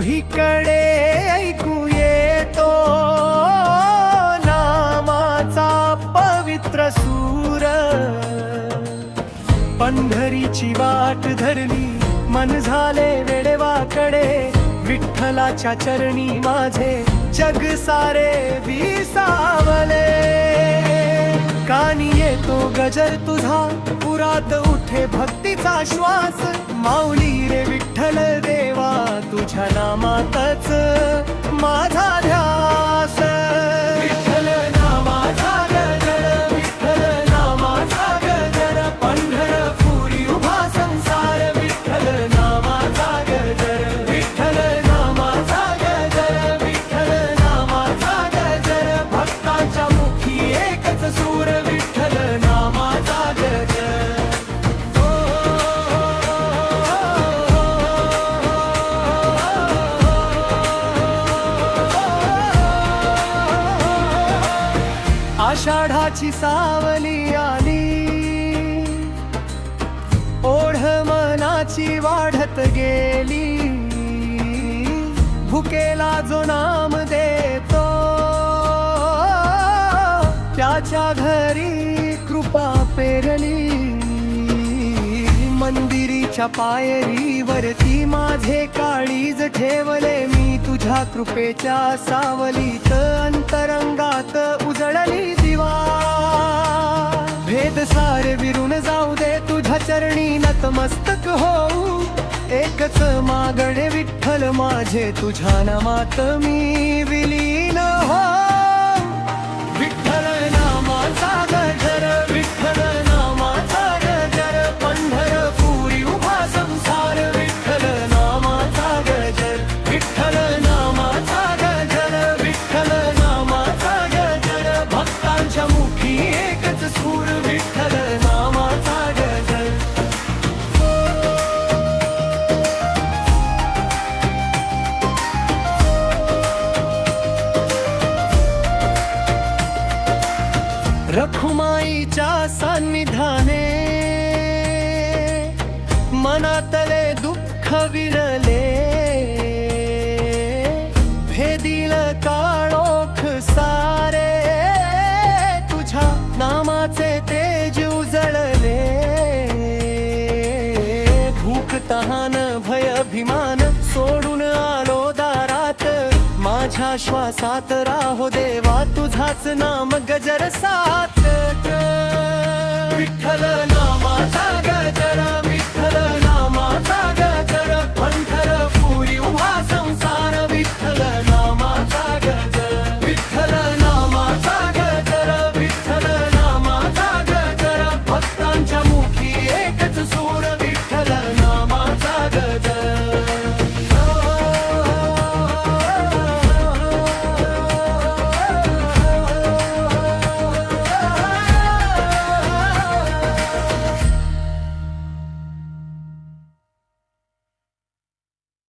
चोहीकडे ऐकू येतो नामाचा पवित्र सूर. पंढरीची वाट धरली मन झाले वेडेवाकडे, विठ्ठलाच्या चरणी माझे जग सारे विसावले. कानी येतो गजर तुझा, पुरात उठे भक्तीचा श्वास. माऊली रे विठ्ठल देवा, तुझ्या नामातच माझा ध्यास. विठ्ठल नामाचा गजर, विठ्ठल नामाचा गजर, पंढरपुरी उभा संसार. विठ्ठल नामाचा गजर, विठ्ठल नामाचा गजर, विठ्ठल नामाचा गजर, भक्तांच्या मुखी एकच सूर. विठ्ठल नामाचा गजर. आषाढाची सावली आली, ओढ मनाची वाढत गेली. भुकेला जो नाम देतो, त्याच्या घरी कृपा पेरली. मंदिरीच्या पायरीवरती माझे काळीज ठेवले मी, तुझ्या कृपेच्या सावलीत अंतरंगात उजळली दिवा. भेद सारे विरून जाऊ दे, तुझ्या चरणी नतमस्तक होऊ. एकच मागणे विठ्ठल माझे, तुझ्या नामात मी विलीन हो. विठ्ठल नामाचा गजर, विठ्ठल नामाचा गजर, पंढरपुरी उभा संसार. विठ्ठल नामाचा गजर, विठ्ठल नामाचा गजर, विठ्ठल नामाचा गजर, भक्तांच्या मुखी एकच सूर. विठ्ठल नामाचा गजर. रखुमाईच्या सान्निधाने मनातले दुःख विरले. भेदिल काळोख सारे, तुझ्या नामाचे तेज उजळले. भूक तहान भय अभिमान सोडून आलो दारात. माझ्या श्वासात राहो देवा, तुझाच नाम गजर साथ. विठ्ठल